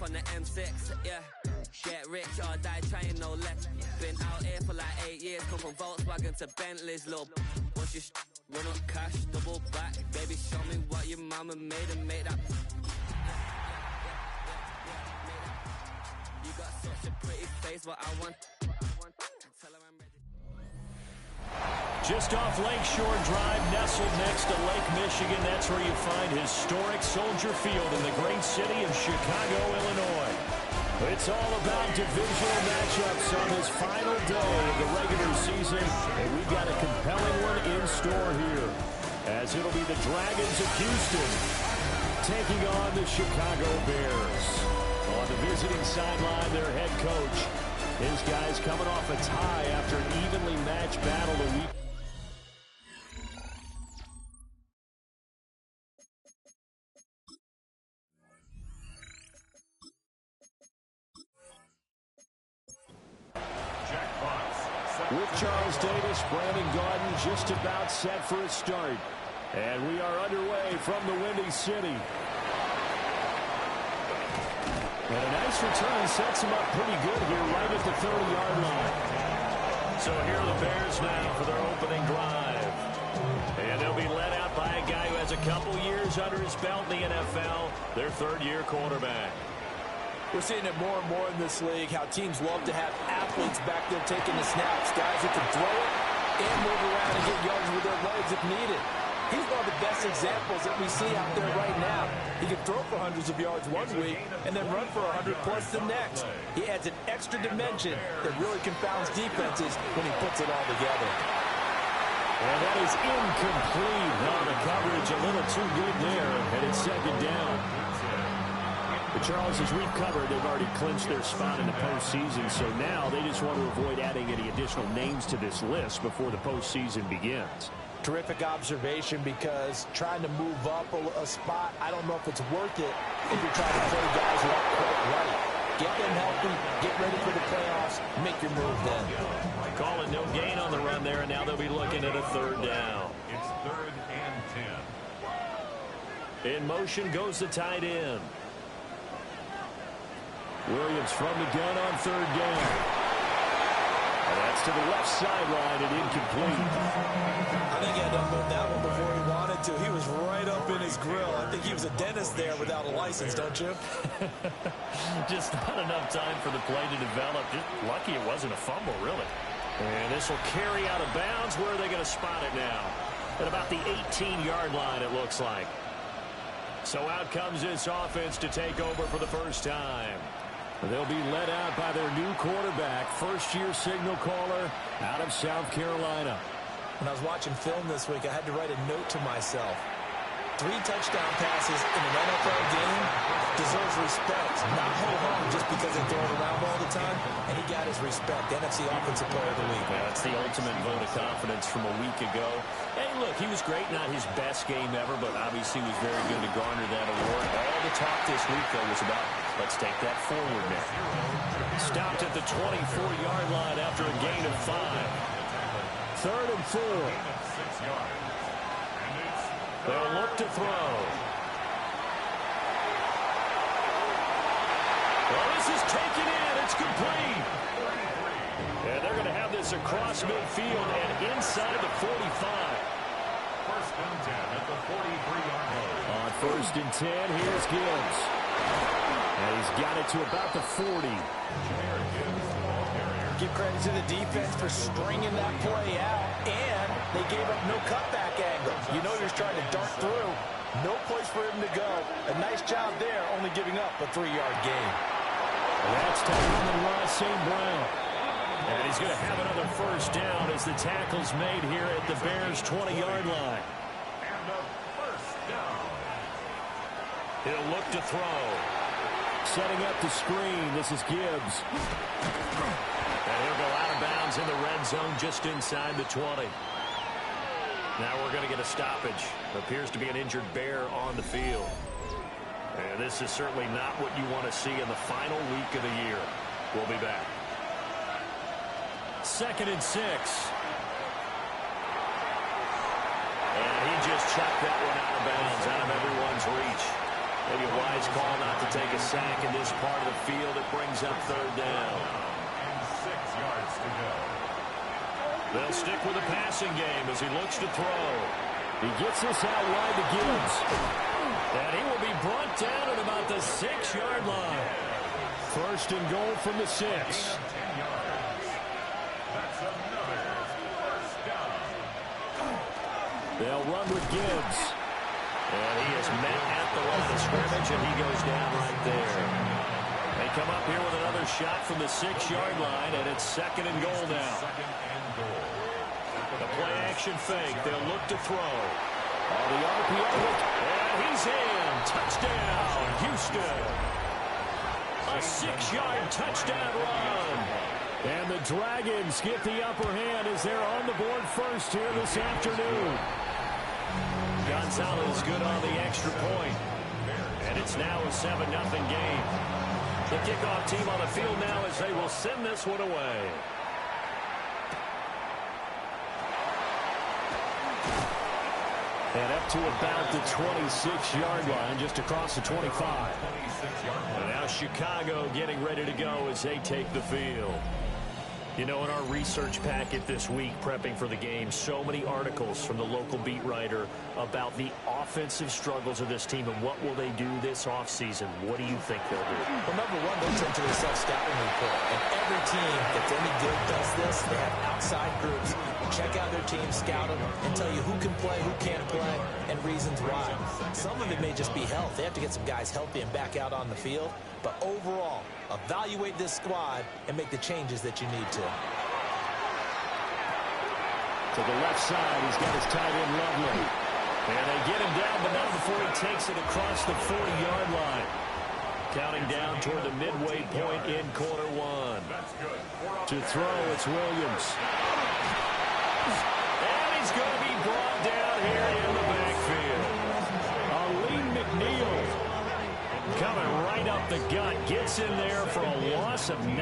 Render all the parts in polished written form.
on the M6, yeah. Get rich or die trying, no less. Been out here for like 8 years, come from Volkswagen to Bentley's, little. Once you run up cash, double back. Baby, show me what your mama made and make that. You got such a pretty face, what I want. Tell her I'm ready. Just off Lakeshore Drive, nestled next to Lake Michigan. That's where you find historic Soldier Field in the great city of Chicago, Illinois. It's all about divisional matchups on this final day of the regular season, and we've got a compelling one in store here, as it'll be the Dragons of Houston taking on the Chicago Bears. On the visiting sideline, their head coach. His guys coming off a tie after an evenly matched battle a week. With Charles Davis, Brandon Gaudin just about set for a start. And we are underway from the Windy City. And a nice return sets him up pretty good here right at the 30-yard line. So here are the Bears now for their opening drive. And they'll be led out by a guy who has a couple years under his belt in the NFL, their third-year quarterback. We're seeing it more and more in this league, how teams love to have athletes back there taking the snaps, guys who can throw it and move around and get yards with their legs if needed. He's one of the best examples that we see out there right now. He can throw for hundreds of yards one week and then run for 100-plus the next. He adds an extra dimension that really confounds defenses when he puts it all together. And that is incomplete. Oh, the coverage a little too good there, and it's second down. But Charles, as we've covered, they've already clinched their spot in the postseason, so now they just want to avoid adding any additional names to this list before the postseason begins. Terrific observation, because trying to move up a spot, I don't know if it's worth it if you're trying to play guys who aren't quite right. Get them healthy, get ready for the playoffs, make your move then. Calling no gain on the run there, and now they'll be looking at a third down. It's 3rd and 10. In motion goes the tight end. Williams from the gun on third down. And that's to the left sideline and incomplete. I think he had to move that one before he wanted to. He was right up in his grill. I think he was a dentist there without a license, don't you? Just not enough time for the play to develop. Just lucky it wasn't a fumble, really. And this will carry out of bounds. Where are they going to spot it now? At about the 18-yard line, it looks like. So out comes this offense to take over for the first time. They'll be led out by their new quarterback, first-year signal caller out of South Carolina. When I was watching film this week, I had to write a note to myself. 3 touchdown passes in an NFL game deserves respect. Not ho-hum just because they throw it around all the time. And he got his respect. NFC Offensive Player of the Week. Yeah, that's the ultimate vote of confidence from a week ago. Hey, look, he was great. Not his best game ever, but obviously was very good to garner that award. All the talk this week, though, was about, let's take that forward now. Stopped at the 24-yard line after a gain of 5. 3rd and 4. They'll look to throw. Well, this is taken in. It's complete. And they're going to have this across midfield and inside the 45. 1st and 10 at the 43-yard line. On 1st and 10, here's Gibbs. And he's got it to about the 40. Give credit to the defense for stringing that play out, and they gave up no cutback angle. You know you're trying to dart through. No place for him to go. A nice job there, only giving up a 3-yard gain. That's Tyron Ross St. Brown. And he's going to have another first down as the tackle's made here at the Bears' 20-yard line. And a first down. He'll look to throw. Setting up the screen, this is Gibbs. And he'll go out of bounds in the red zone just inside the 20. Now we're going to get a stoppage. Appears to be an injured Bear on the field. And this is certainly not what you want to see in the final week of the year. We'll be back. 2nd and 6. And he just chucked that one out of bounds, out of everyone's reach. Maybe a wise call not to take a sack in this part of the field. It brings up third down. And 6 yards to go. They'll stick with the passing game as he looks to throw. He gets this out wide to Gibbs. And he will be brought down at about the 6-yard line. First and goal from the 6. 10 yards. That's another first down. They'll run with Gibbs. And he is met at the line of scrimmage, and he goes down right there. They come up here with another shot from the 6-yard line, and it's second and goal now. Second and goal. The play action fake. They'll look to throw. On the RPO look, and he's in. Touchdown, Houston. A 6-yard touchdown run. And the Dragons get the upper hand as they're on the board first here this afternoon. Gonzalez good on the extra point. And it's now a 7-0 game. The kickoff team on the field now as they will send this one away. And up to about the 26-yard line, just across the 25. And now Chicago getting ready to go as they take the field. You know, in our research packet this week, prepping for the game, so many articles from the local beat writer about the offensive struggles of this team and what will they do this offseason. What do you think they'll do? Well, number one, they'll turn to a self-scouting report. And every team that's any good does this. They have outside groups. Check out their team, scout them, and tell you who can play, who can't play, and reasons why. Some of it may just be health. They have to get some guys healthy and back out on the field. But overall, evaluate this squad and make the changes that you need to. To the left side, he's got his tight end Lovely. And they get him down, but not before he takes it across the 40-yard line. Counting down toward the midway point in quarter one. To throw, it's Williams. And he's going to be brought down here in the backfield. Aleem McNeil coming right up the gut. Gets in there for a loss of 9.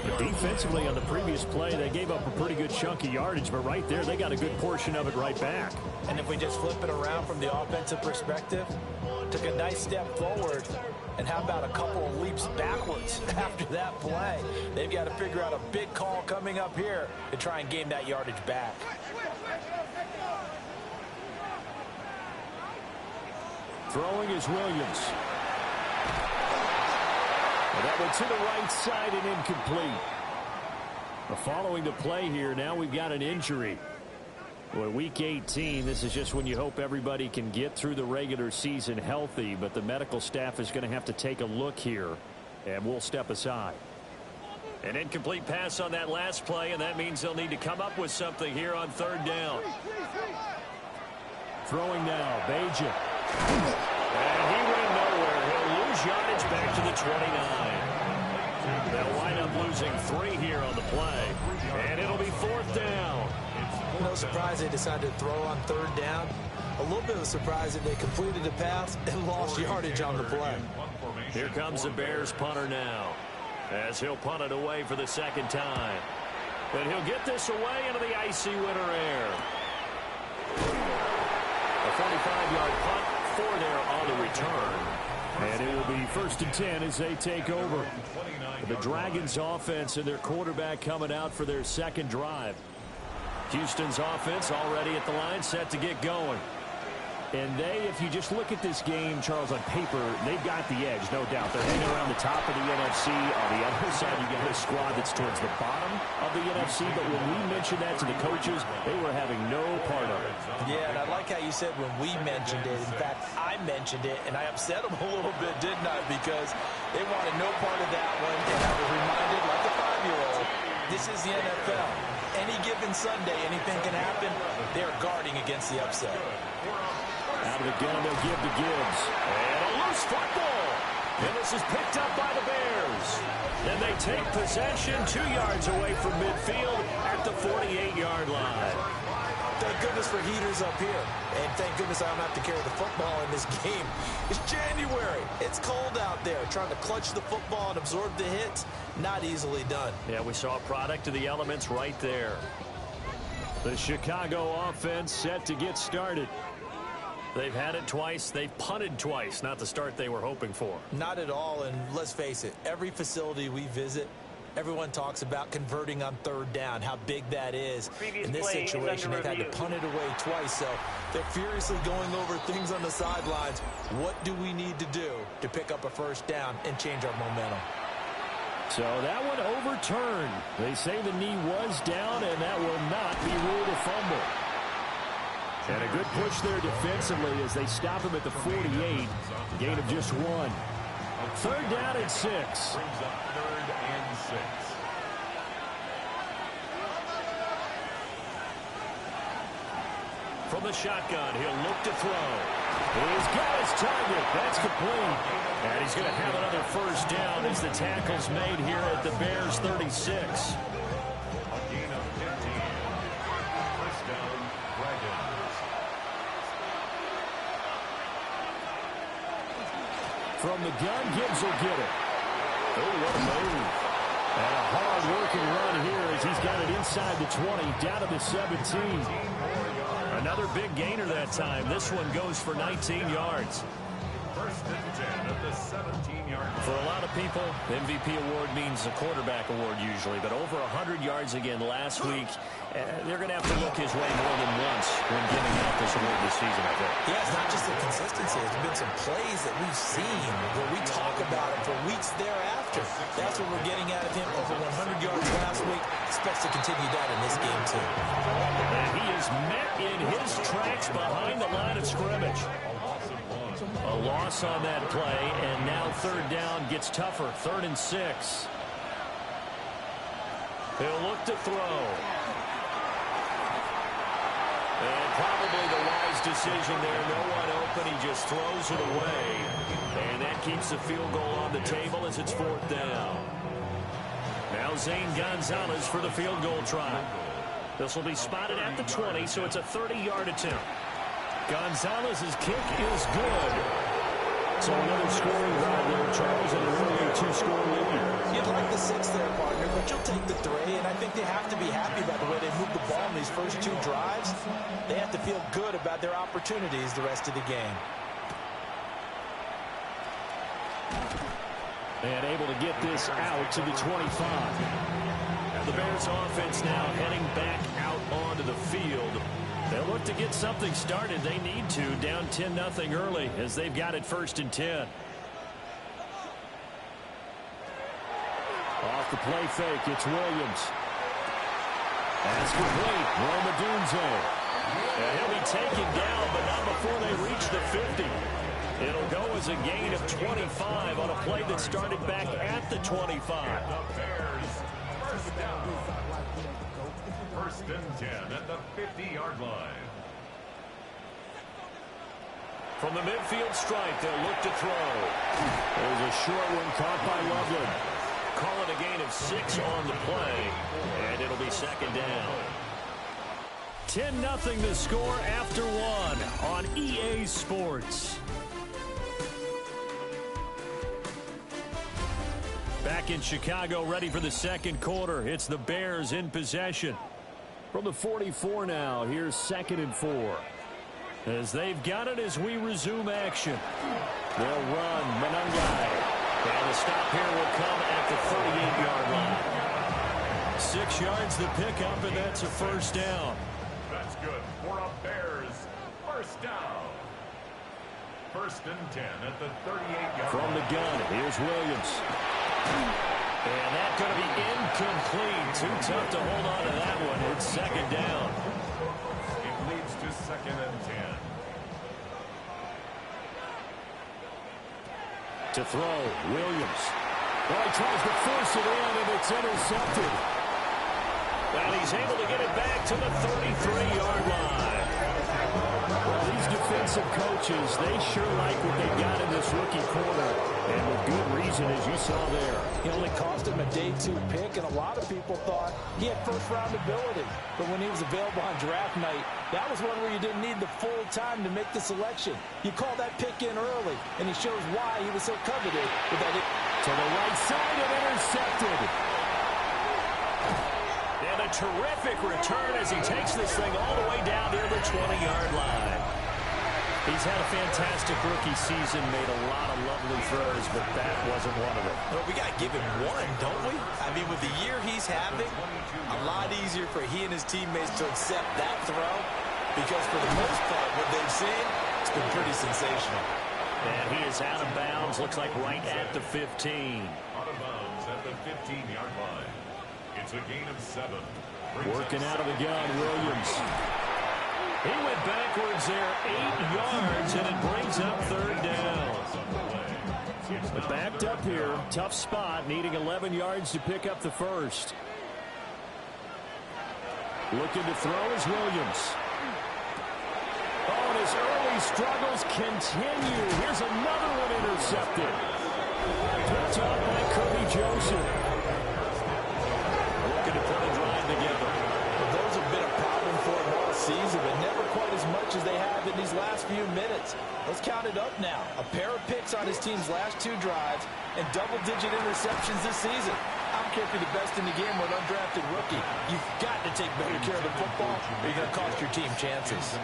But defensively on the previous play, they gave up a pretty good chunk of yardage, but right there, they got a good portion of it right back. And if we just flip it around from the offensive perspective, took a nice step forward, and how about a couple of leaps backwards after that play? They've got to figure out a big call coming up here to try and gain that yardage back. Throwing is Williams. And that one to the right side and incomplete. Following the play here, now we've got an injury. Boy, week 18, this is just when you hope everybody can get through the regular season healthy, but the medical staff is going to have to take a look here, and we'll step aside. An incomplete pass on that last play, and that means they'll need to come up with something here on third down. Throwing now, Bagent. And he went nowhere. He'll lose yardage back to the 29. They'll wind up losing 3 here on the play, and it'll be fourth down. No surprise they decided to throw on third down. A little bit of a surprise that they completed the pass and lost yardage on the play. Here comes the Bears punter now, as he'll punt it away for the second time. But he'll get this away into the icy winter air. A 45-yard punt for there on the return. And it will be first and 10 as they take over. The Dragons offense and their quarterback coming out for their second drive. Houston's offense already at the line, set to get going. And they, if you just look at this game, Charles, on paper, they've got the edge, no doubt. They're hanging around the top of the NFC. On the other side, you got a squad that's towards the bottom of the NFC. But when we mentioned that to the coaches, they were having no part of it. Yeah, and I like how you said when we mentioned it. In fact, I mentioned it, and I upset them a little bit, didn't I? Because they wanted no part of that one. And I was reminded, like a 5-year-old, this is the NFL. Any given Sunday, anything can happen. They're guarding against the upset. Out of the gun, they'll give to Gibbs. And a loose football. And this is picked up by the Bears. And they take possession 2 yards away from midfield at the 48-yard line. Thank goodness for heaters up here. And thank goodness I don't have to carry the football in this game. It's January. It's cold out there. Trying to clutch the football and absorb the hits, not easily done. Yeah, we saw a product of the elements right there. The Chicago offense set to get started. They've had it twice. They've punted twice. Not the start they were hoping for. Not at all, and let's face it, every facility we visit, everyone talks about converting on third down, how big that is. In this situation, they've had to punt it away twice, so they're furiously going over things on the sidelines. What do we need to do to pick up a first down and change our momentum? So that one overturned. They say the knee was down, and that will not be ruled a fumble. And a good push there defensively as they stop him at the 48. Gain of just 1. Third down and 6. Brings up 3rd and 6. From the shotgun, he'll look to throw. He's got his target. That's complete. And he's going to have another first down as the tackle's made here at the Bears 36. A gain of 15. First down, Dragons. From the gun, Gibbs will get it. Oh, what a move. And a hard-working run here as he's got it inside the 20, down to the 17. Another big gainer that time. This one goes for 19 yards. First and 10 at the 17-yard line. For a lot of people, the MVP award means a quarterback award usually, but over 100 yards again last week, they're going to have to look his way more than once when giving out this award this season, I think. Yeah, it's not just the consistency. There's been some plays that we've seen where we talk about it for weeks thereafter. That's what we're getting out of him. Over 100 yards last week. Expects to continue that in this game, too. And he is met in his tracks behind the line of scrimmage. A loss on that play, and now third down gets tougher. 3rd and 6. He'll look to throw. And probably the wise decision there. No one open. He just throws it away. And that keeps the field goal on the table as it's 4th down. Now Zane Gonzalez for the field goal try. This will be spotted at the 20, so it's a 30-yard attempt. Gonzalez's kick is good. So another scoring drive there, Charles, and a really 2-score lead. You'd like the 6 there, partner, but you'll take the 3, and I think they have to be happy about the way they moved the ball in these first 2 drives. They have to feel good about their opportunities the rest of the game. And able to get this out to the 25. The Bears offense now heading back out onto the field. They'll look to get something started. They need to, down 10-0 early as they've got it 1st and 10. Off the play fake, it's Williams. That's complete. Rome Odunze. And he'll be taken down, but not before they reach the 50. It'll go as a gain of 25 on a play that started back at the 25. The Bears, first down. 1st and 10 at the 50-yard line. From the midfield stripe, they'll look to throw. There's a short one caught by Loveland. Call it a gain of 6 on the play, and it'll be 2nd down. 10-0 the score after 1 on EA Sports. Back in Chicago, ready for the 2nd quarter. It's the Bears in possession. From the 44 now, here's 2nd and 4. As they've got it as we resume action. They'll run Monangai. And the stop here will come at the 38-yard line. 6 yards the pickup, and that's a first down. That's good for a Bears first down. 1st and 10 at the 38-yard line. From the gun, here's Williams. And that's going to be incomplete. Too tough to hold on to that one. It's 2nd down. It leads to 2nd and 10. To throw, Williams. Well, he tries to force it in, and it's intercepted. And he's able to get it back to the 33-yard line. Well, these defensive coaches, they sure like what they got in this rookie corner. And with good reason, as you saw there. He only cost him a day 2 pick, and a lot of people thought he had first-round ability. But when he was available on draft night, that was one where you didn't need the full time to make the selection. You called that pick in early, and he shows why he was so coveted with that. To the right side and intercepted. And a terrific return as he takes this thing all the way down near the 20-yard line. He's had a fantastic rookie season, made a lot of lovely throws, but that wasn't one of them. Well, we got to give him one, don't we? I mean, with the year he's having, a lot easier for he and his teammates to accept that throw, because for the most part, what they've seen, it's been pretty sensational. And he is out of bounds, looks like right at the 15. Out of bounds at the 15-yard line. It's a gain of 7. Working out of the gun, Williams. He went backwards there 8 yards, and it brings up 3rd down. But backed up here, tough spot, needing 11 yards to pick up the first. Looking to throw is Williams. Oh, and his early struggles continue. Here's another one intercepted. Picked up by Kirby Joseph. Looking to put a drive together. Well, those have been a problem for him all season, but never quite as much as they have in these last few minutes. Let's count it up now. A pair of picks on his team's last 2 drives and double-digit interceptions this season. I don't care if you're the best in the game or an undrafted rookie. You've got to take better care of the football or you're going to cost your team chances.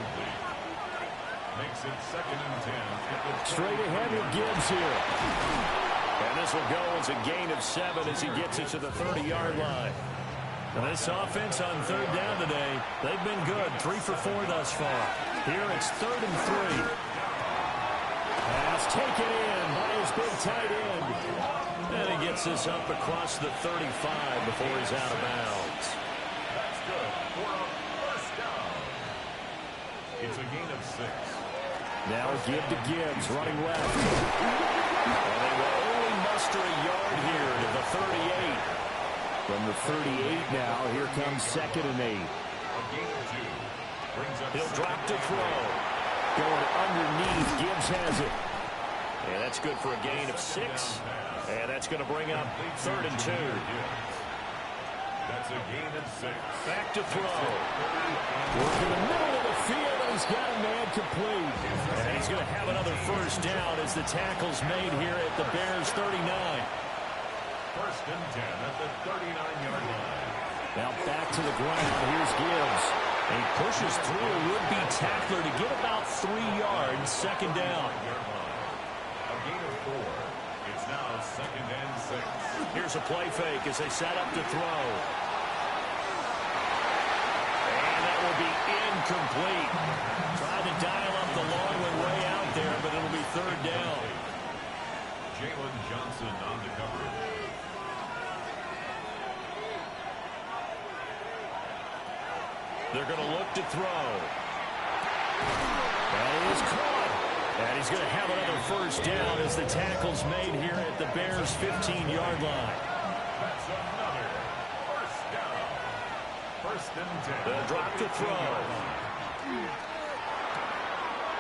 Makes it 2nd and 10. Straight ahead with Gibbs here. And this will go as a gain of 7 as he gets it to the 30-yard line. Now this offense on 3rd down today, they've been good. 3 for 4 thus far. Here it's 3rd and 3. Pass taken in by his big tight end. And he gets this up across the 35 before he's out of bounds. That's good for a first down. It's a gain of 6. Now give to Gibbs, running left. And they will only muster a yard here to the 38. From the 38 now, here comes 2nd and 8. A gain of 2. Brings up He'll drop to throw. Going underneath, Gibbs has it. And that's good for a gain of 6. And that's going to bring up 3rd and 2. That's a gain of 6. Back to throw. Work in the middle of the field, and he's got a man complete. And he's going to have another first down as the tackle's made here at the Bears' 39. 1st and 10 at the 39-yard line. Now back to the ground. Here's Gibbs. And he pushes through a would-be tackler to get about 3 yards. 2nd down. A gain of 4. It's now 2nd and 6. Here's a play fake as they set up to throw. And that will be incomplete. Tried to dial up the long one way out there, but it'll be 3rd down. Jalen Johnson on the coverage. They're going to look to throw. That is caught. And he's going to have another first down as the tackle's made here at the Bears' 15-yard line. That's another first down. 1st and 10. They'll drop to throw.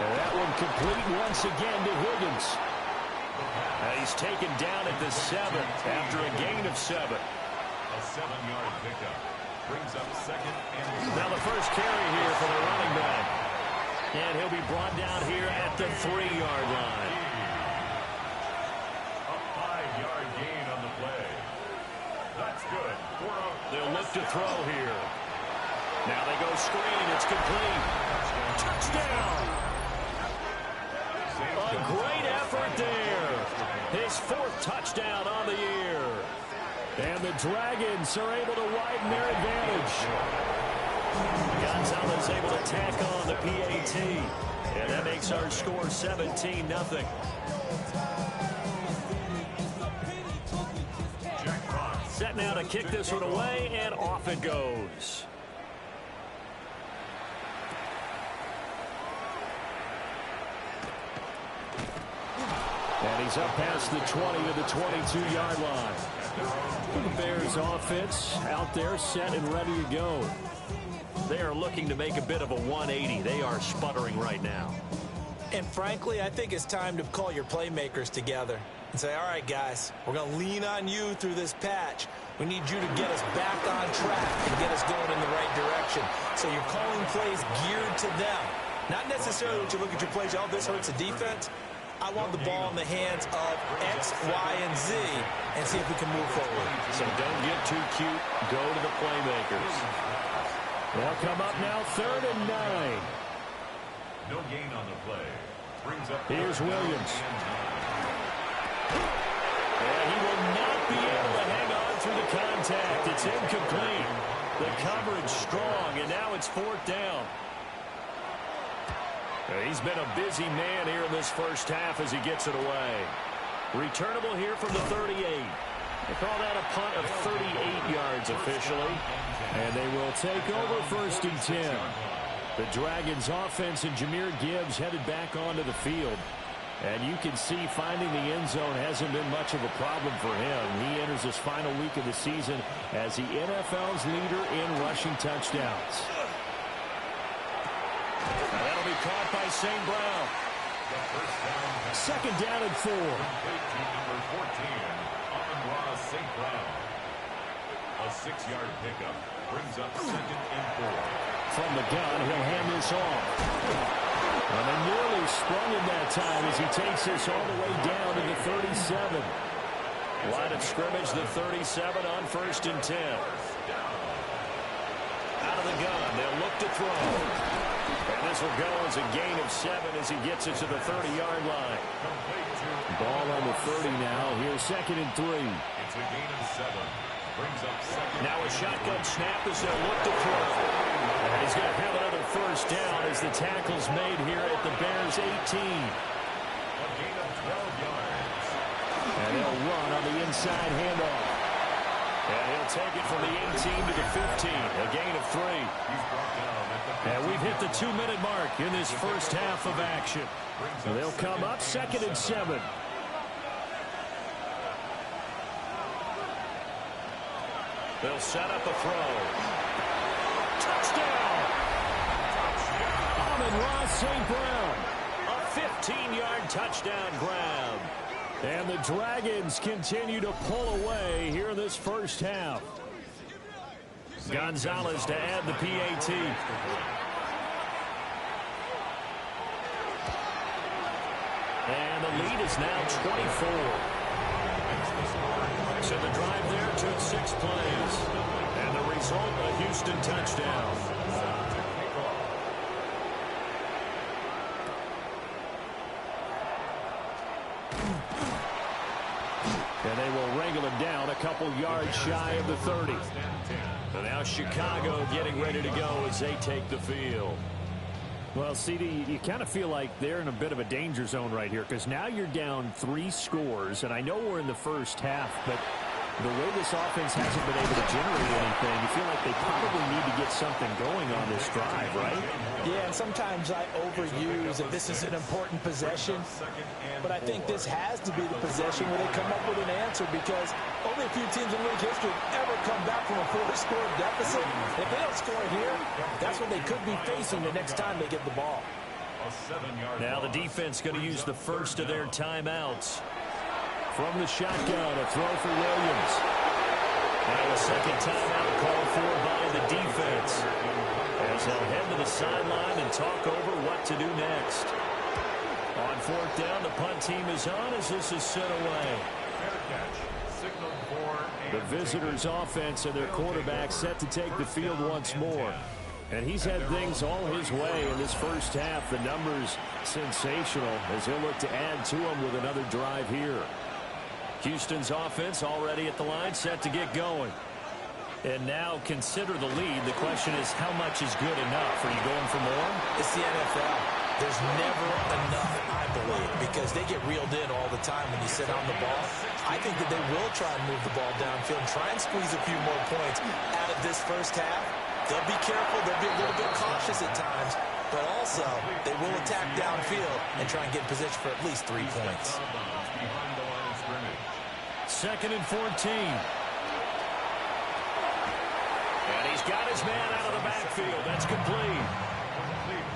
And that one complete once again to Higgins. And he's taken down at the 7th after a gain of 7. A 7-yard pickup. Brings up 2nd and 2. Now the first carry here for the running back. And he'll be brought down here at the 3-yard line. A 5-yard gain on the play. That's good for a They'll look to throw here. Now they go screen. It's complete. Touchdown. A great effort there. His 4th touchdown on the year. And the Dragons are able to widen their advantage. Gonzalez able to tack on the PAT. And that makes our score 17-0. Set now to kick this one away, and off it goes. And he's up past the 20 to the 22-yard line. The Bears offense out there set and ready to go. They are looking to make a bit of a 180. They are sputtering right now. And frankly, I think it's time to call your playmakers together and say, all right, guys, we're going to lean on you through this patch. We need you to get us back on track and get us going in the right direction. So you're calling plays geared to them. Not necessarily that you look at your plays, oh, this hurts the defense. I want the ball in the hands of X, Y, and Z and see if we can move forward. So don't get too cute. Go to the playmakers. They'll come up now 3rd and 9. No gain on the play. Brings up Here's Williams. And he will not be able to hang on through the contact. It's incomplete. The coverage strong, and now it's 4th down. He's been a busy man here in this first half as he gets it away. Returnable here from the 38. They call that a punt of 38 yards officially. And they will take over 1st and 10. The Dragons offense and Jahmyr Gibbs headed back onto the field. And you can see finding the end zone hasn't been much of a problem for him. He enters his final week of the season as the NFL's leader in rushing touchdowns. Now that'll be caught by St. Brown. 2nd down and 4. Number 14, Amon-Ra St. Brown. A 6-yard pickup brings up 2nd and 4. From the gun, he'll hand this off. And they nearly sprung him that time as he takes this all the way down to the 37. Line of scrimmage, the 37 on 1st and 10. Out of the gun, they'll look to throw. And this will go as a gain of 7 as he gets it to the 30-yard line. Ball on the 30 now. Here's 2nd and 3. It's a gain of 7. Brings up 2nd. Now a shotgun snap as they'll look to throw. And he's going to have another 1st down as the tackle's made here at the Bears' 18. A gain of 12 yards. And they'll run on the inside handoff. And he'll take it from the 18 to the 15. A gain of 3. He's brought down at the 15. And we've hit the 2-minute mark in this first half of action. They'll come up 2nd and 7. They'll set up a throw. Touchdown! Amon-Ra St. Brown. A 15-yard touchdown grab. And the Dragons continue to pull away here in this first half. Gonzalez to add the PAT. And the lead is now 24. So the drive there took 6 plays. And the result, a Houston touchdown. And they will wrangle him down a couple yards shy of the 30. So now Chicago getting ready to go as they take the field. Well, CD, you kind of feel like they're in a bit of a danger zone right here because now you're down 3 scores, and I know we're in the first half, but the way this offense hasn't been able to generate anything, you feel like they probably need to get something going on this drive, right? Yeah, and sometimes I overuse that this is an important possession, but I think this has to be the possession where they come up with an answer because only a few teams in league history have ever come back from a 4-score deficit. If they don't score here, that's what they could be facing the next time they get the ball. Now the defense going to use the first of their timeouts. From the shotgun, a throw for Williams. Now a second timeout called for by the defense. As they'll head to the sideline and talk over what to do next. On 4th down, the punt team is on as this is sent away. The visitors' offense and their quarterback set to take the field once more. And he's had things all his way in this first half. The numbers sensational as he'll look to add to them with another drive here. Houston's offense already at the line, set to get going. And now consider the lead. The question is, how much is good enough? Are you going for more? It's the NFL. There's never enough, I believe, because they get reeled in all the time when you sit on the ball. I think that they will try and move the ball downfield and try and squeeze a few more points out of this first half. They'll be careful. They'll be a little bit cautious at times, but also they will attack downfield and try and get in position for at least 3 points. 2nd and 14. And he's got his man out of the backfield. That's complete.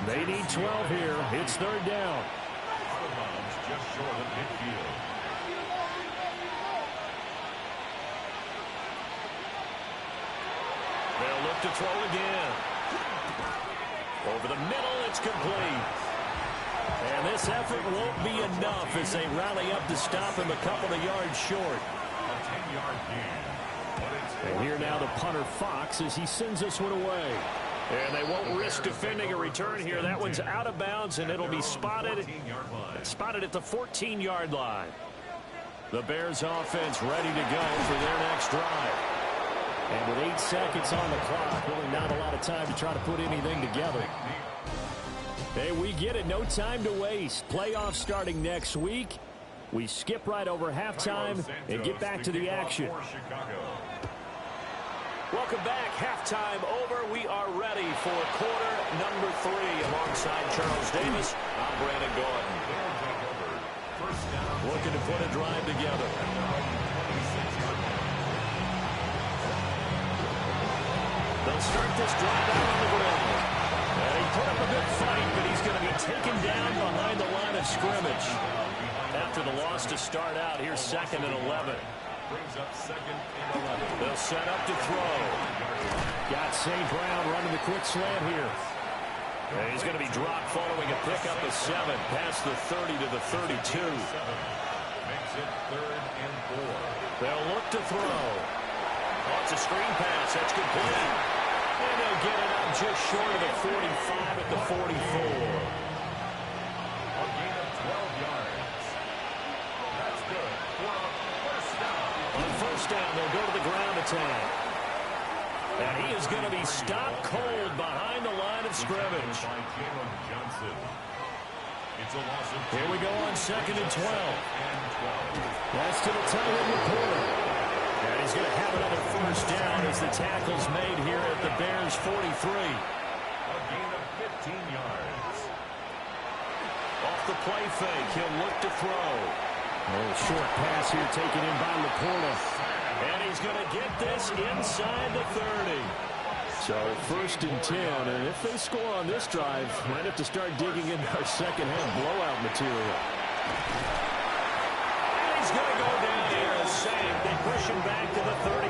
They need 12 here. It's 3rd down. Just short of midfield. They'll look to throw again. Over the middle, it's complete. And this effort won't be enough as they rally up to stop him a couple of yards short. A 10-yard gain. And here now the punter Fox as he sends this one away. And they won't risk defending a return here. That one's out of bounds, and it'll be spotted at the 14-yard line. The Bears offense ready to go for their next drive. And with 8 seconds on the clock, really not a lot of time to try to put anything together. Hey, we get it. No time to waste. Playoffs starting next week. We skip right over halftime and get back to the action. Welcome back. Halftime over. We are ready for quarter number 3. Alongside Charles Davis, I'm Brandon Gordon. Looking to put a drive together. They'll start this drive out on the ground. And he put up a good fight, but he's going to be taken down behind the line of scrimmage. After the loss to start out, here's 2nd and 11. Brings up 2nd and 11. They'll set up to throw. Got St. Brown running the quick slant here. And he's going to be dropped following a pickup of 7 past the 30 to the 32. Makes it 3rd and 4. They'll look to throw. Oh, it's a screen pass. That's complete. And they'll get it up just short of the 45 at the 44. A gain of 12 yards. That's good. For a first down. On first down, they'll go to the ground attack. And he is going to be stopped cold behind the line of scrimmage. It's a loss of 2. Here we go on 2nd and 12. That's to the tight end reporter. And he's going to have another first down as the tackle's made here at the Bears' 43. A gain of 15 yards. Off the play fake, he'll look to throw. Oh, short pass here taken in by Laporta. And he's going to get this inside the 30. So 1st and 10, and if they score on this drive, might have to start digging into our second-half blowout material. And he's going to go down here and save. They push him back to the 34.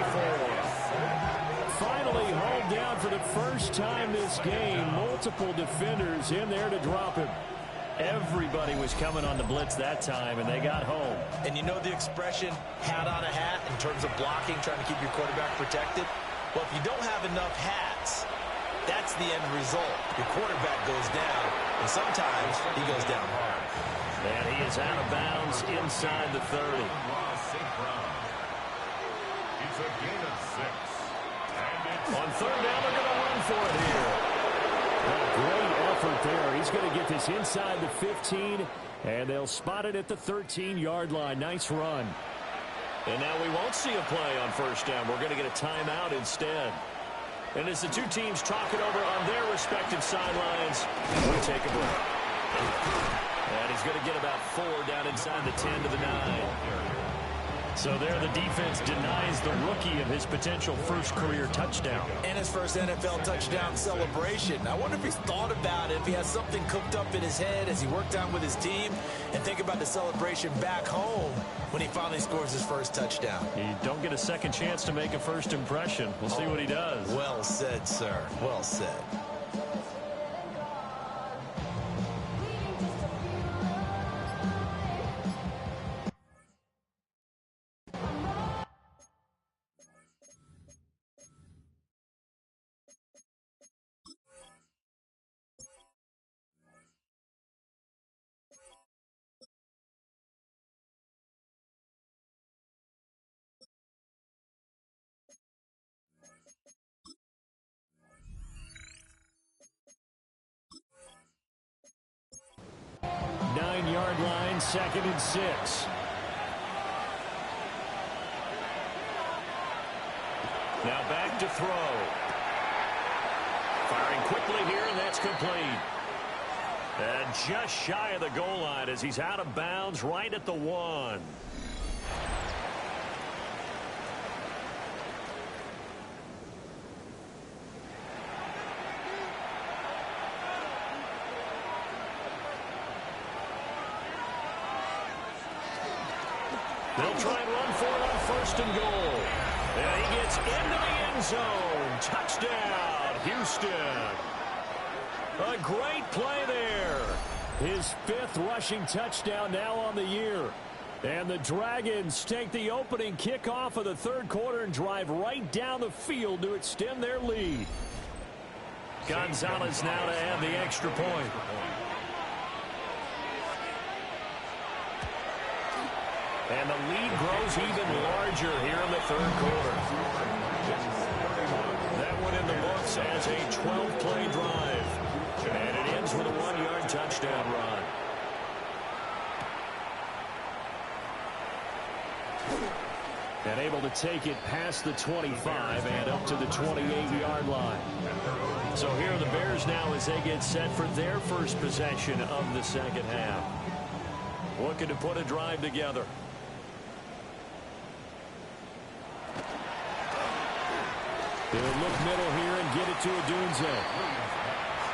Finally hauled down for the first time this game. Multiple defenders in there to drop him. Everybody was coming on the blitz that time, and they got home. And you know the expression, hat on a hat, in terms of blocking, trying to keep your quarterback protected? Well, if you don't have enough hats, that's the end result. Your quarterback goes down, and sometimes he goes down hard. And he is out of bounds inside the 30. It's a gain of 6. On 3rd down, they're going to run for it here. Well, great effort there. He's going to get this inside the 15, and they'll spot it at the 13-yard line. Nice run. And now we won't see a play on first down. We're going to get a timeout instead. And as the two teams talk it over on their respective sidelines, we take a break. And he's going to get about 4 down inside the 10 to the 9. So there the defense denies the rookie of his potential first career touchdown. And his first NFL touchdown celebration. I wonder if he's thought about it, if he has something cooked up in his head as he worked out with his team, and think about the celebration back home when he finally scores his first touchdown. You don't get a second chance to make a first impression. We'll see what he does. Well said, sir. Well said. Yard line, 2nd and 6. Now back to throw. Firing quickly here, and that's complete. And just shy of the goal line as he's out of bounds right at the 1. They'll try and run for it on 1st and goal. And he gets into the end zone. Touchdown, Houston. A great play there. His 5th rushing touchdown now on the year. And the Dragons take the opening kickoff of the 3rd quarter and drive right down the field to extend their lead. Gonzalez now to add the extra point. And the lead grows even larger here in the third quarter. That one in the books as a 12-play drive. And it ends with a 1-yard touchdown run. And able to take it past the 25 and up to the 28-yard line. So here are the Bears now as they get set for their first possession of the second half. Looking to put a drive together. They'll look middle here and get it to Odunze.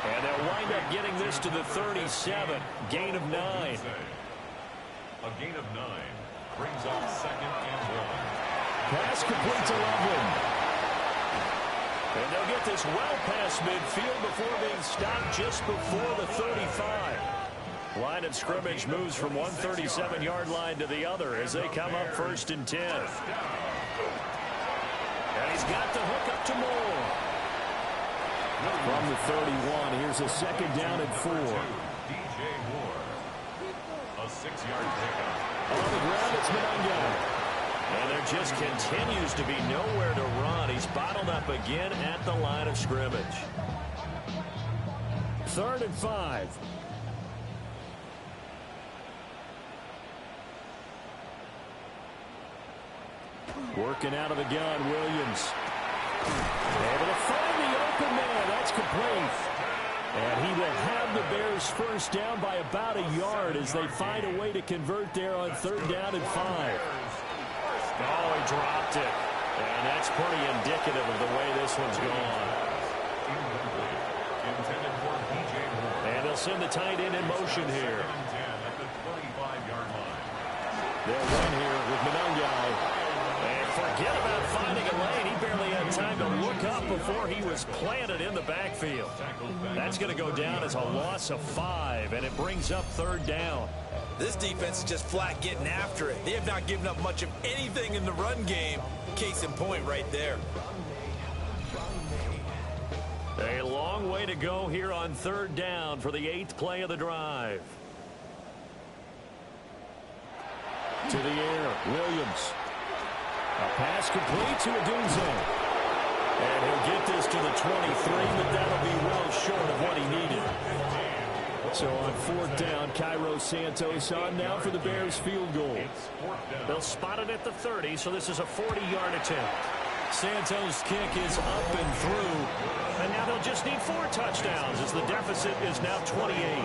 And they'll wind up getting this to the 37. Gain of 9. A gain of 9 brings up 2nd and 1. Pass complete to Loveland. And they'll get this well past midfield before being stopped just before the 35. Line of scrimmage moves from one 37-yard line to the other as they come up 1st and 10. And he's got the hook up to Moore. From the 31, here's a 2nd down and 4. DJ Moore. A 6-yard pickup. On the ground, it's Monangai. And there just continues to be nowhere to run. He's bottled up again at the line of scrimmage. 3rd and 5. Working out of the gun, Williams. Able to find the open man. That's complete. And he will have the Bears first down by about a yard as they find a way to convert there on 3rd down and 5. Oh, he dropped it. And that's pretty indicative of the way this one's gone. Intended for DJ Moore. And they'll send the tight end in motion here. 2nd and 10 at the 25-yard line. They'll run here with Monangai. And forget about finding a lane. He barely had time to look up before he was planted in the backfield. That's going to go down as a loss of 5, and it brings up 3rd down. This defense is just flat getting after it. They have not given up much of anything in the run game. Case in point right there. A long way to go here on 3rd down for the 8th play of the drive. To the air, Williams. A pass complete to Odunze. And he'll get this to the 23, but that'll be well short of what he needed. So on 4th down, Cairo Santos on now for the Bears field goal. They'll spot it at the 30, so this is a 40-yard attempt. Santos' kick is up and through. And now they'll just need 4 touchdowns as the deficit is now 28.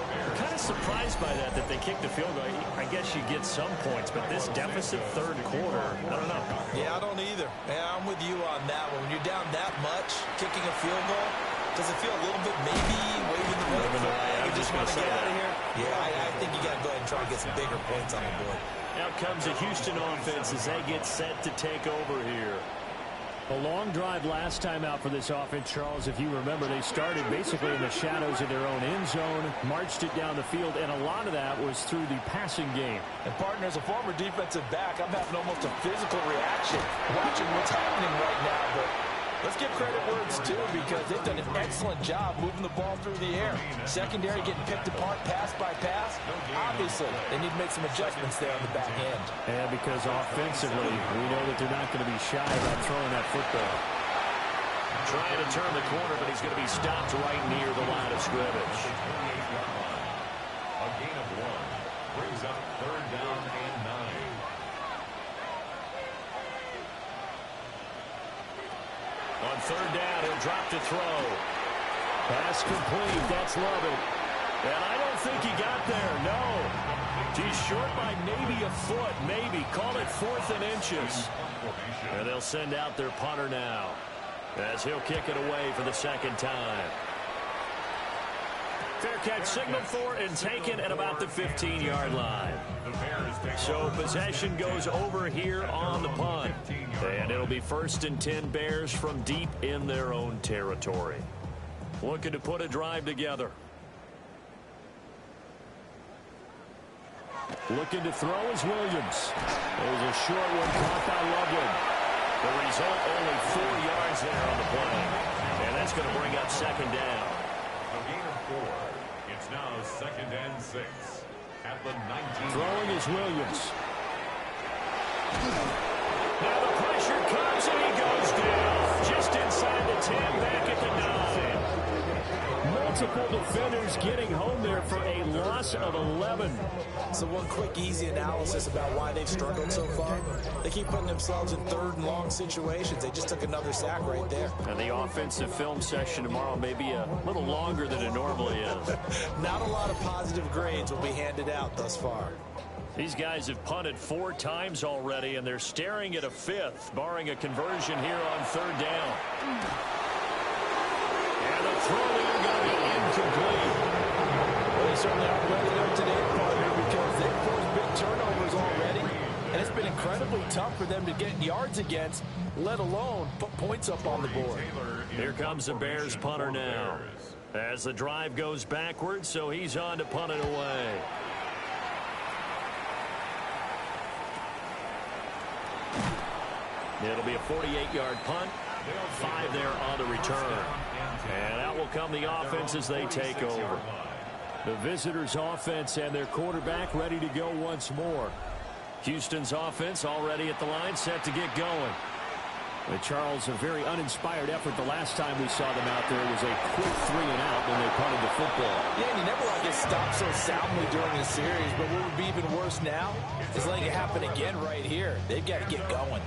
I'm kind of surprised by that they kicked the field goal. I guess you get some points, but this deficit 3rd quarter, I don't know. Yeah, I don't either. Yeah, I'm with you on that one. When you're down that much, kicking a field goal, does it feel a little bit maybe waving the white flag? You just want to get out of here? Yeah, I think you got to go ahead and try to get some bigger points on the board. Now comes the Houston offense as they get set to take over here. A long drive last time out for this offense, Charles. If you remember, they started basically in the shadows of their own end zone, marched it down the field, and a lot of that was through the passing game. And, partner, as a former defensive back, I'm having almost a physical reaction watching what's happening right now. But let's give credit where it's due because they've done an excellent job moving the ball through the air. Secondary getting picked apart pass by pass. Obviously, they need to make some adjustments there on the back end. And because offensively, we know that they're not going to be shy about throwing that football. Trying to turn the corner, but he's going to be stopped right near the line of scrimmage. A gain of 1 brings up 3rd down and 9. On 3rd down, he'll drop to throw. Pass complete. That's Lovett. And I don't think he got there. No. He's short by maybe a foot. Maybe. Call it 4th and inches. And they'll send out their punter now as he'll kick it away for the 2nd time. Fair catch signaled for and taken at about the 15-yard line. So possession goes over here on the punt. And it'll be 1st and 10 Bears from deep in their own territory. Looking to put a drive together. Looking to throw is Williams. There's a short one caught by Loveland. The result, only 4 yards there on the play. And that's going to bring up second down. A gain of 4. It's now 2nd and 6 at the 19. Throwing is Williams. Now the pressure comes and he goes down. Just inside the 10, back at the 9. Multiple defenders getting home there for a loss of 11. So one quick, easy analysis about why they've struggled so far. They keep putting themselves in 3rd and long situations. They just took another sack right there. And the offensive film session tomorrow may be a little longer than it normally is. Not a lot of positive grades will be handed out thus far. These guys have punted 4 times already, and they're staring at a 5th, barring a conversion here on 3rd down. And the throw there going to be incomplete. Well, they certainly aren't ready there today, partner, because they've forced big turnovers already, and it's been incredibly tough for them to get yards against, let alone put points up on the board. Here comes the Bears punter now. As the drive goes backwards, so he's on to punt it away. It'll be a 48-yard punt. 5 there on the return. And out will come the offense as they take over. The visitors' offense and their quarterback ready to go once more. Houston's offense already at the line, set to get going. But Charles, a very uninspired effort the last time we saw them out there. It was a quick 3-and-out when they punted the football. Yeah, and you never want to get stopped so soundly during the series, but what would be even worse now is letting it happen again right here. They've got to get going.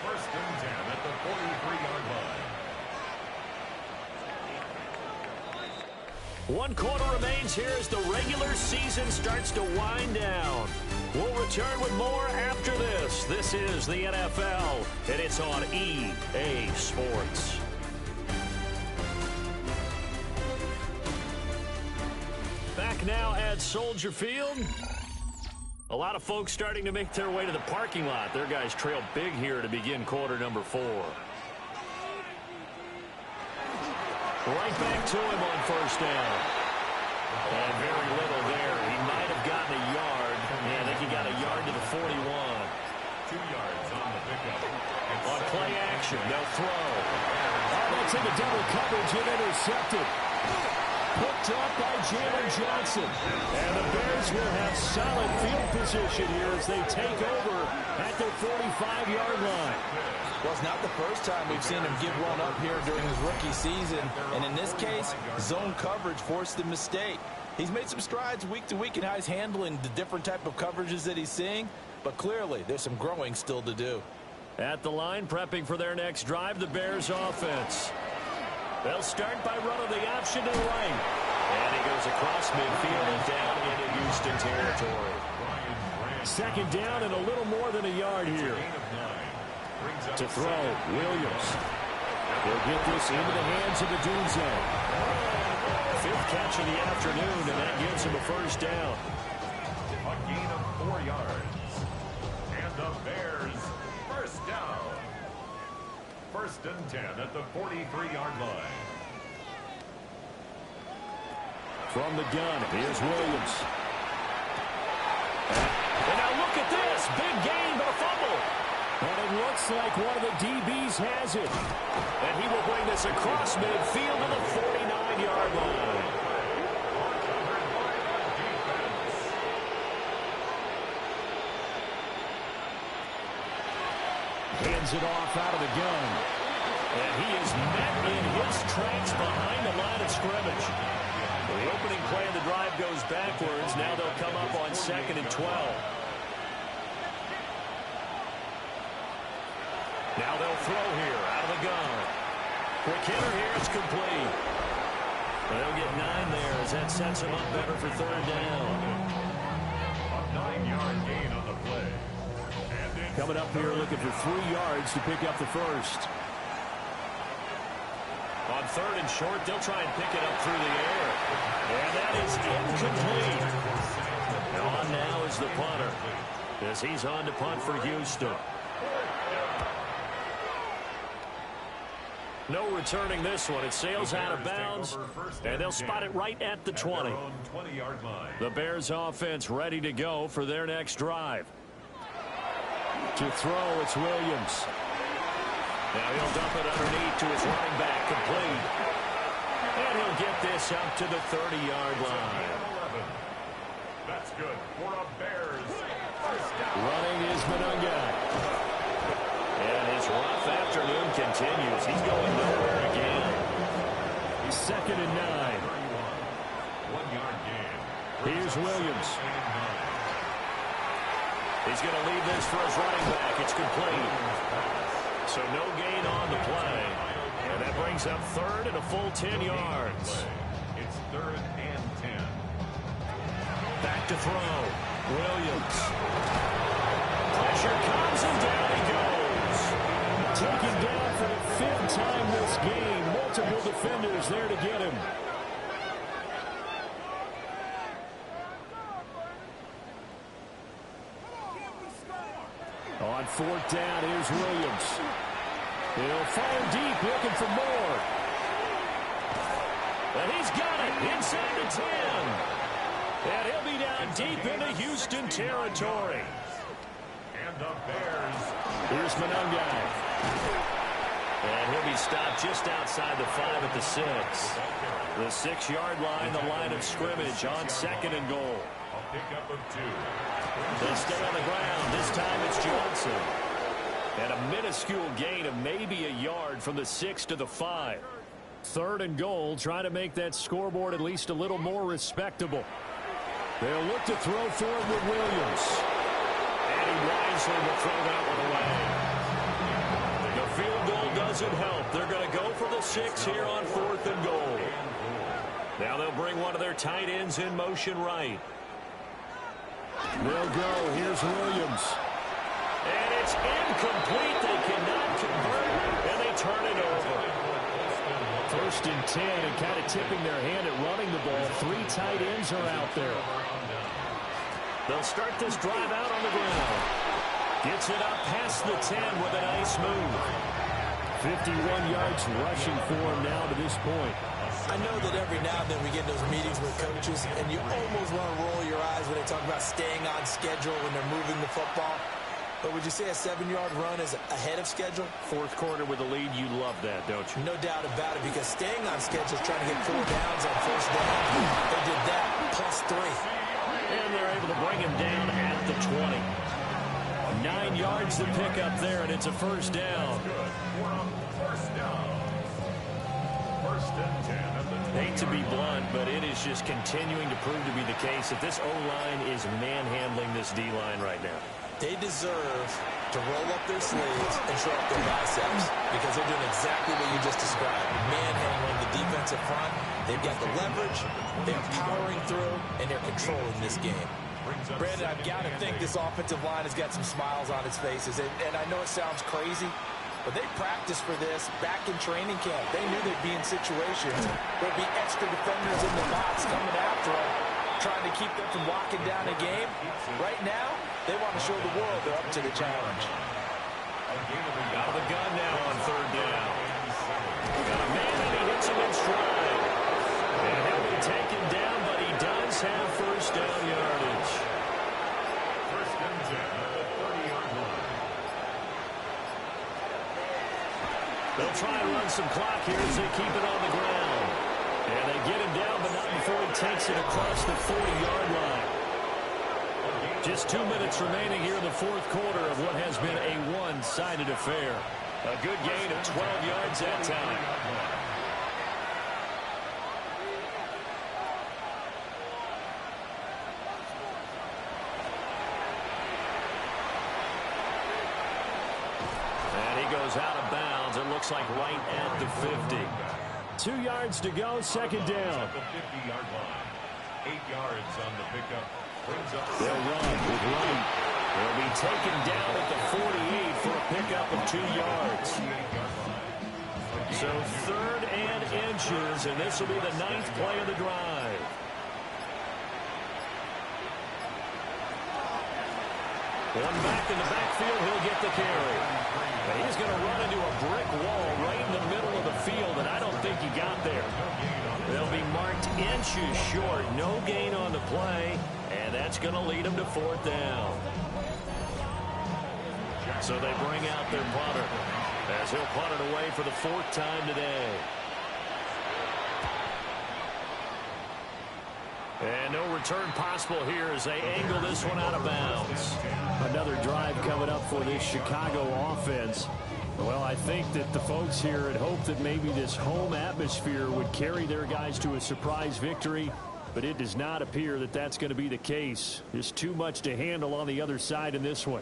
1st and 10 at the 43-yard line. 1 quarter remains here as the regular season starts to wind down. We'll return with more after this. This is the NFL, and it's on EA Sports. Back now at Soldier Field. A lot of folks starting to make their way to the parking lot. Their guys trail big here to begin quarter number 4. Right back to him on 1st down. And very little there. He might have gotten a yard. Yeah, I think he got a yard to the 41. 2 yards on the pickup. On play action, they'll throw. Oh, that's into double coverage and intercepted. Picked up by Jalen Johnson. And the Bears will have solid field position here as they take over at their 45-yard line. Well, it's not the first time we've seen him give one up here during his rookie season. And in this case, zone coverage forced the mistake. He's made some strides week to week in how he's handling the different type of coverages that he's seeing. But clearly, there's some growing still to do. At the line, prepping for their next drive, the Bears offense. They'll start by running the option to the right. And he goes across midfield and down into Houston territory. 2nd down and a little more than a yard here. To throw, Williams. They'll get this into the hands of the Dunze. 5th catch of the afternoon, and that gives him a 1st down. A gain of 4 yards. And the Bears 1st down. 1st and 10 at the 43-yard line. From the gun, here's Williams. And now look at this. Big gain, but a fumble. And it looks like one of the DBs has it. And he will bring this across midfield to the 49-yard line. Hands it off out of the gun. And he is met in his tracks behind the line of scrimmage. The opening play of the drive goes backwards. Now they'll come up on 2nd and 12. Now they'll throw here out of the gun. Quick hitter here. It's complete. They'll get 9 there as that sets them up better for 3rd down. A 9-yard gain on the play. Coming up here looking for 3 yards to pick up the 1st. On 3rd and short, they'll try and pick it up through the air. And that is incomplete. On now is the punter as he's on to punt for Houston. No returning this one. It sails out of bounds, and they'll spot it right at the 20. The Bears offense ready to go for their next drive. To throw, it's Williams. Now he'll dump it underneath to his running back, complete. And he'll get this up to the 30-yard line. That's good for a Bears first down. Running is Monangai. And his rough afternoon continues. He's going nowhere again. Second and 9. 1-yard gain. Here's Williams. He's going to leave this for his running back. It's complete. So no gain on the play. And that brings up third and a full 10 yards. It's 3rd and 10. Back to throw. Williams. Pressure comes and down he goes. Taken down for the 5th time this game. Multiple defenders there to get him. On 4th down, here's Williams. He'll fire deep, looking for more. And he's got it inside the 10. And he'll be down deep into Houston territory. And the Bears. Here's Monangai. And he'll be stopped just outside the 5 at the 6. The 6-yard line, the line of scrimmage on 2nd and goal. A pickup of 2. They'll stay on the ground. This time it's Johnson. And a minuscule gain of maybe a yard from the 6 to the 5. 3rd and goal, trying to make that scoreboard at least a little more respectable. They'll look to throw forward with Williams. And he wisely will throw that one away. The field goal doesn't help. They're going to go for the 6 here on 4th and goal. Now they'll bring one of their tight ends in motion right. They'll go. Here's Williams. And it's incomplete. They cannot convert, and they turn it over. 1st and 10, and kind of tipping their hand at running the ball. 3 tight ends are out there. They'll start this drive out on the ground. Gets it up past the 10 with a nice move. 51 yards rushing for him now to this point. I know that every now and then we get in those meetings with coaches, and you almost want to roll your eyes when they talk about staying on schedule when they're moving the football. But would you say a 7-yard run is ahead of schedule? 4th quarter with a lead, you love that, don't you? No doubt about it, because staying on schedule is trying to get 4 downs on 1st down. They did that, plus 3. And they're able to bring him down at the 20. 9 yards to pick up there, and it's a 1st down. First down. 1st and 10 at the 20. Hate to be blunt, but it is just continuing to prove to be the case that this O-line is manhandling this D-line right now. They deserve to roll up their sleeves and show up their biceps, because they're doing exactly what you just described. Manhandling the defensive front. They've got the leverage, they're powering through, and they're controlling this game. Brandon, I've got to think this offensive line has got some smiles on its faces, and I know it sounds crazy, but they practiced for this back in training camp. They knew they'd be in situations where there'd be extra defenders in the box coming after them, trying to keep them from locking down a game. Right now, they want to show the world they're up to the challenge. Out of the gun now on 3rd down. Got a man, and he hits him in stride. And he'll be taken down, but he does have 1st down yardage. 1st and 10 at the 30-yard line. They'll try and run some clock here as they keep it on the ground. And they get him down, but not before he takes it across the 40-yard line. Just 2 minutes remaining here in the 4th quarter of what has been a one-sided affair. A good gain of 12 yards that time. And he goes out of bounds. It looks like right at the 50. 2 yards to go, 2nd down. At the 50-yard line. 8 yards on the pickup. They'll run with Wright. They'll be taken down at the 48 for a pickup of 2 yards. So 3rd and inches, and this will be the 9th play of the drive. One back in the backfield, he'll get the carry. And he's going to run into a brick wall right in the middle of the field, and I don't think he got there. They'll be marked inches short. No gain on the play, and that's going to lead him to 4th down. So they bring out their punter as he'll punt it away for the 4th time today. And no return possible here as they angle this one out of bounds. Another drive coming up for this Chicago offense. Well, I think that the folks here had hoped that maybe this home atmosphere would carry their guys to a surprise victory, but it does not appear that that's going to be the case. There's too much to handle on the other side in this one.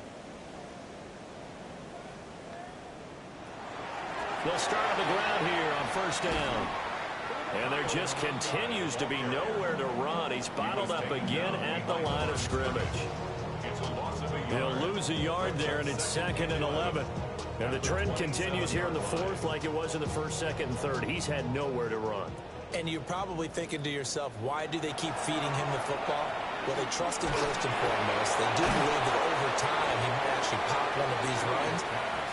They'll start on the ground here on 1st down. And there just continues to be nowhere to run. He's bottled up again at the line of scrimmage. He'll lose a yard there, and it's 2nd and 11. And the trend continues here in the 4th like it was in the 1st, 2nd, and 3rd. He's had nowhere to run. And you're probably thinking to yourself, why do they keep feeding him the football? Well, they trust him first and foremost. They do believe that over time he might actually pop one of these runs.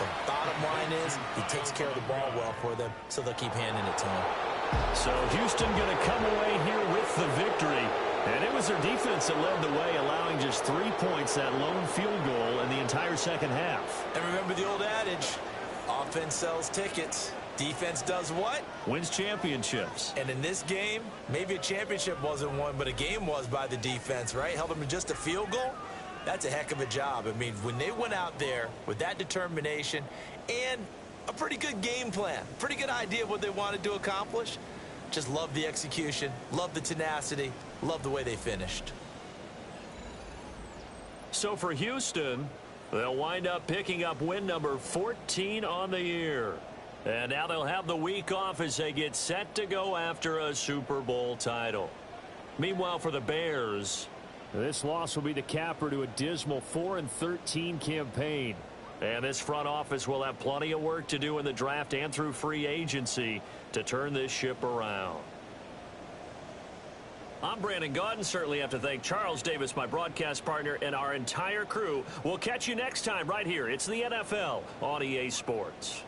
The bottom line is he takes care of the ball well for them, so they'll keep handing it to him. So Houston going to come away here with the victory. And it was their defense that led the way, allowing just 3 points, that lone field goal in the entire second half. And remember the old adage, offense sells tickets. Defense does what? Wins championships. And in this game, maybe a championship wasn't won, but a game was by the defense, right? Held them to just a field goal. That's a heck of a job. I mean, when they went out there with that determination and a pretty good game plan, pretty good idea of what they wanted to accomplish, just love the execution, love the tenacity, love the way they finished. So for Houston, they'll wind up picking up win number 14 on the year. And now they'll have the week off as they get set to go after a Super Bowl title. Meanwhile, for the Bears, this loss will be the capper to a dismal 4-13 campaign. And this front office will have plenty of work to do in the draft and through free agency to turn this ship around. I'm Brandon Gaudin. Certainly have to thank Charles Davis, my broadcast partner, and our entire crew. We'll catch you next time right here. It's the NFL on EA Sports.